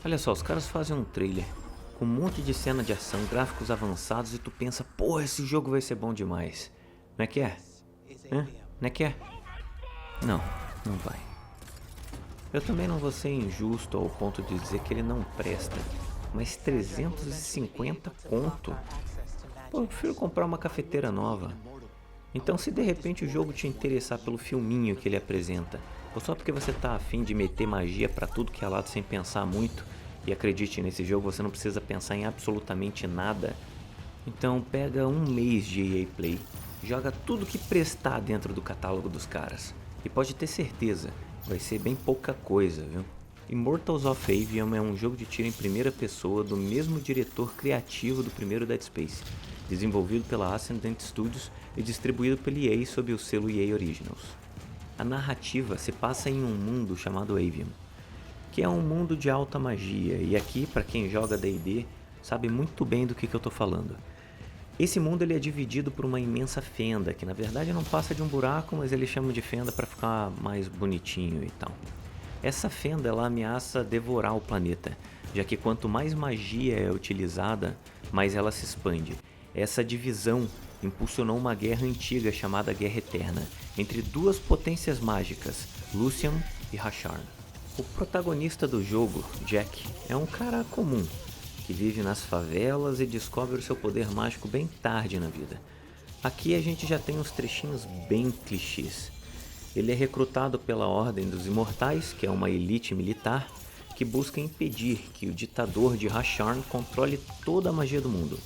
Olha só, os caras fazem um trailer com um monte de cena de ação, gráficos avançados e tu pensa, pô, esse jogo vai ser bom demais. Não é que é? Hã? Não é que é? Não, não vai. Eu também não vou ser injusto ao ponto de dizer que ele não presta, mas 350 conto? Pô, eu prefiro comprar uma cafeteira nova. Então, se de repente o jogo te interessar pelo filminho que ele apresenta, ou só porque você tá afim de meter magia pra tudo que é lado sem pensar muito, e acredite, nesse jogo você não precisa pensar em absolutamente nada, então pega um mês de EA Play, joga tudo que prestar dentro do catálogo dos caras, e pode ter certeza, vai ser bem pouca coisa, viu? Immortals of Aveum é um jogo de tiro em primeira pessoa do mesmo diretor criativo do primeiro Dead Space, desenvolvido pela Ascendant Studios e distribuído pela EA sob o selo EA Originals. A narrativa se passa em um mundo chamado Avium, que é um mundo de alta magia, e aqui, para quem joga D&D, sabe muito bem do que eu tô falando. Esse mundo ele é dividido por uma imensa fenda, que na verdade não passa de um buraco, mas eles chamam de fenda para ficar mais bonitinho e tal. Essa fenda ela ameaça devorar o planeta, já que quanto mais magia é utilizada, mais ela se expande. Essa divisão impulsionou uma guerra antiga chamada Guerra Eterna, entre duas potências mágicas, Lucian e Rasharn. O protagonista do jogo, Jack, é um cara comum, que vive nas favelas e descobre o seu poder mágico bem tarde na vida. Aqui a gente já tem uns trechinhos bem clichês. Ele é recrutado pela Ordem dos Imortais, que é uma elite militar, que busca impedir que o ditador de Rasharn controle toda a magia do mundo.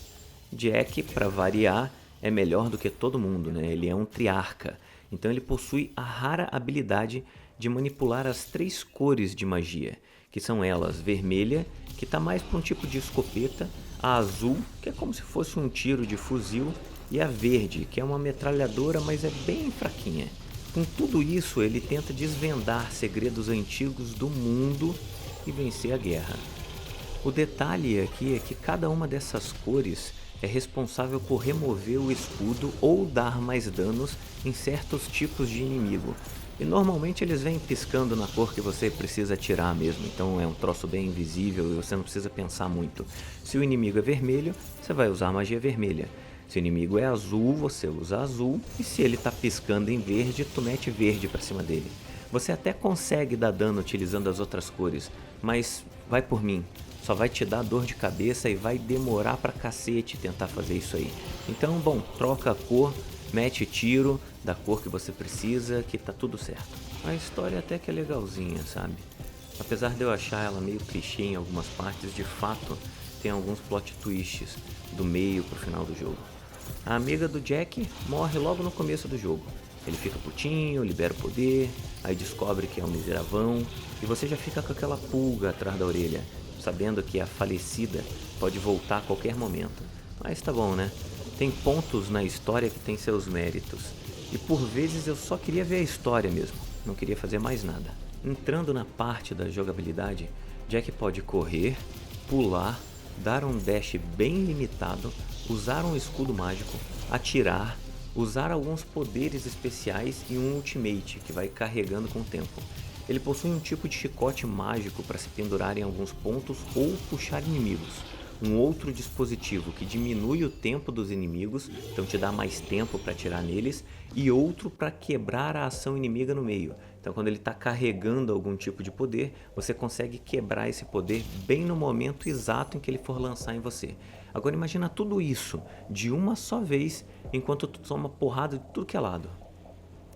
Jack, para variar, é melhor do que todo mundo, né? Ele é um triarca, então ele possui a rara habilidade de manipular as três cores de magia, que são elas vermelha, que está mais para um tipo de escopeta, a azul, que é como se fosse um tiro de fuzil, e a verde, que é uma metralhadora, mas é bem fraquinha. Com tudo isso, ele tenta desvendar segredos antigos do mundo e vencer a guerra. O detalhe aqui é que cada uma dessas cores é responsável por remover o escudo ou dar mais danos em certos tipos de inimigo. E normalmente eles vêm piscando na cor que você precisa atirar mesmo, então é um troço bem invisível e você não precisa pensar muito. Se o inimigo é vermelho, você vai usar magia vermelha. Se o inimigo é azul, você usa azul, e se ele tá piscando em verde, tu mete verde pra cima dele. Você até consegue dar dano utilizando as outras cores, mas vai por mim, só vai te dar dor de cabeça e vai demorar pra cacete tentar fazer isso aí. Então, bom, troca a cor, mete tiro da cor que você precisa, que tá tudo certo. A história até que é legalzinha, sabe? Apesar de eu achar ela meio clichê em algumas partes, de fato tem alguns plot twists do meio pro final do jogo. A amiga do Jack morre logo no começo do jogo. Ele fica putinho, libera o poder, aí descobre que é um miseravão, e você já fica com aquela pulga atrás da orelha, sabendo que a falecida pode voltar a qualquer momento. Mas tá bom, né? Tem pontos na história que tem seus méritos. E por vezes eu só queria ver a história mesmo, não queria fazer mais nada. Entrando na parte da jogabilidade, Jack pode correr, pular, dar um dash bem limitado, usar um escudo mágico, atirar, usar alguns poderes especiais e um ultimate que vai carregando com o tempo. Ele possui um tipo de chicote mágico para se pendurar em alguns pontos ou puxar inimigos. Um outro dispositivo que diminui o tempo dos inimigos, então te dá mais tempo para atirar neles, e outro para quebrar a ação inimiga no meio. Então quando ele está carregando algum tipo de poder, você consegue quebrar esse poder bem no momento exato em que ele for lançar em você. Agora imagina tudo isso de uma só vez, enquanto tu toma porrada de tudo que é lado.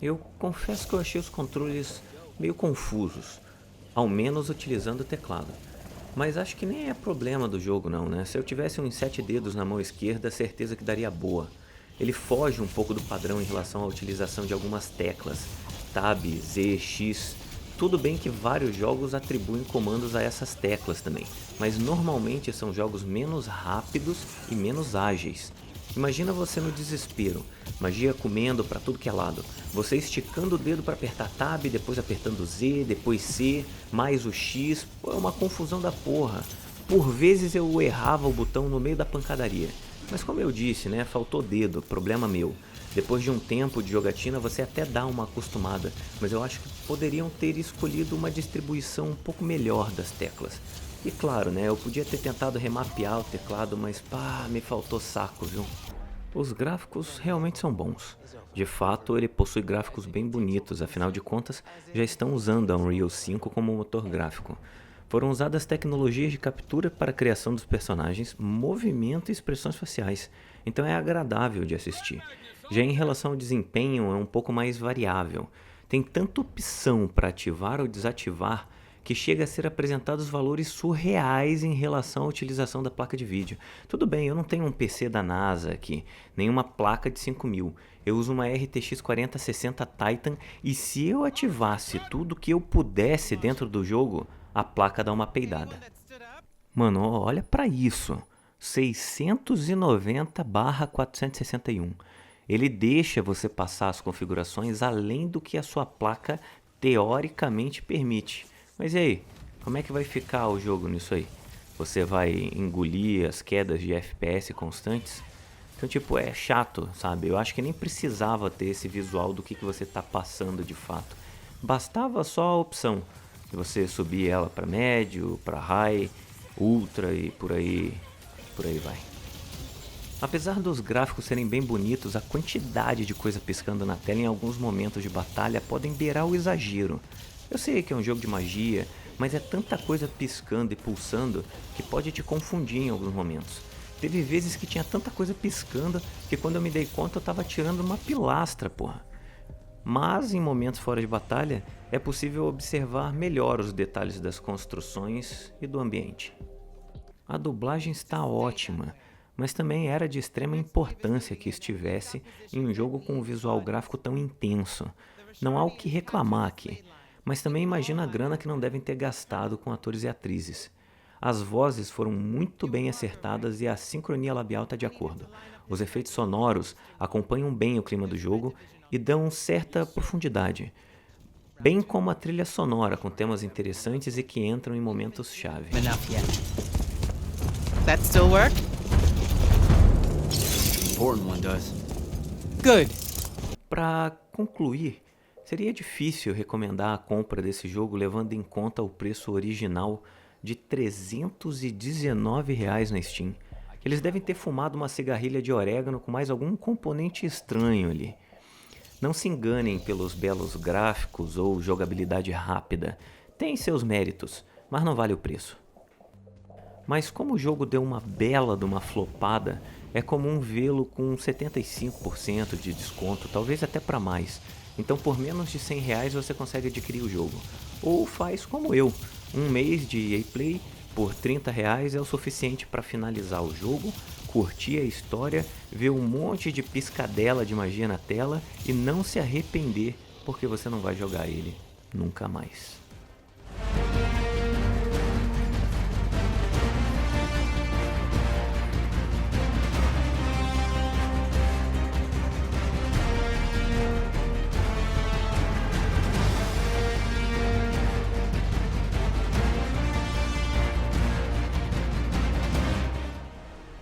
Eu confesso que eu achei os controles meio confusos, ao menos utilizando o teclado. Mas acho que nem é problema do jogo não, né? Se eu tivesse uns 7 dedos na mão esquerda, certeza que daria boa. Ele foge um pouco do padrão em relação à utilização de algumas teclas, Tab, Z, X. Tudo bem que vários jogos atribuem comandos a essas teclas também, mas normalmente são jogos menos rápidos e menos ágeis. Imagina você no desespero, magia comendo pra tudo que é lado, você esticando o dedo para apertar Tab, depois apertando Z, depois C, mais o X, pô, é uma confusão da porra. Por vezes eu errava o botão no meio da pancadaria, mas como eu disse, né, faltou dedo, problema meu. Depois de um tempo de jogatina você até dá uma acostumada, mas eu acho que poderiam ter escolhido uma distribuição um pouco melhor das teclas. E claro, né, eu podia ter tentado remapear o teclado, mas pá, me faltou saco, viu? Os gráficos realmente são bons. De fato, ele possui gráficos bem bonitos, afinal de contas, já estão usando a Unreal 5 como motor gráfico. Foram usadas tecnologias de captura para a criação dos personagens, movimento e expressões faciais, então é agradável de assistir. Já em relação ao desempenho, é um pouco mais variável. Tem tanta opção para ativar ou desativar que chega a ser apresentados valores surreais em relação à utilização da placa de vídeo. Tudo bem, eu não tenho um PC da NASA aqui, nem uma placa de 5000. Eu uso uma RTX 4060 Titan e se eu ativasse tudo que eu pudesse dentro do jogo, a placa dá uma peidada. Mano, olha pra isso. 690/461. Ele deixa você passar as configurações além do que a sua placa teoricamente permite. Mas e aí, como é que vai ficar o jogo nisso aí? Você vai engolir as quedas de FPS constantes? Então, tipo, é chato, sabe? Eu acho que nem precisava ter esse visual do que você tá passando de fato. Bastava só a opção de você subir ela para médio, para high, ultra e por aí vai. Apesar dos gráficos serem bem bonitos, a quantidade de coisa piscando na tela em alguns momentos de batalha podem beirar o exagero. Eu sei que é um jogo de magia, mas é tanta coisa piscando e pulsando que pode te confundir em alguns momentos. Teve vezes que tinha tanta coisa piscando que quando eu me dei conta eu tava tirando uma pilastra, porra. Mas em momentos fora de batalha é possível observar melhor os detalhes das construções e do ambiente. A dublagem está ótima, mas também era de extrema importância que estivesse em um jogo com um visual gráfico tão intenso. Não há o que reclamar aqui, mas também imagina a grana que não devem ter gastado com atores e atrizes. As vozes foram muito bem acertadas e a sincronia labial está de acordo. Os efeitos sonoros acompanham bem o clima do jogo e dão certa profundidade, bem como a trilha sonora com temas interessantes e que entram em momentos-chave. Enough yet. That still work? Important one does. Good. Para concluir, seria difícil recomendar a compra desse jogo levando em conta o preço original de R$ 319 na Steam. Eles devem ter fumado uma cigarrilha de orégano com mais algum componente estranho ali. Não se enganem pelos belos gráficos ou jogabilidade rápida. Tem seus méritos, mas não vale o preço. Mas como o jogo deu uma bela de uma flopada, é comum vê-lo com 75% de desconto, talvez até para mais. Então por menos de R$ 100 você consegue adquirir o jogo. Ou faz como eu, um mês de EA Play por R$ 30 é o suficiente para finalizar o jogo, curtir a história, ver um monte de piscadela de magia na tela e não se arrepender porque você não vai jogar ele nunca mais.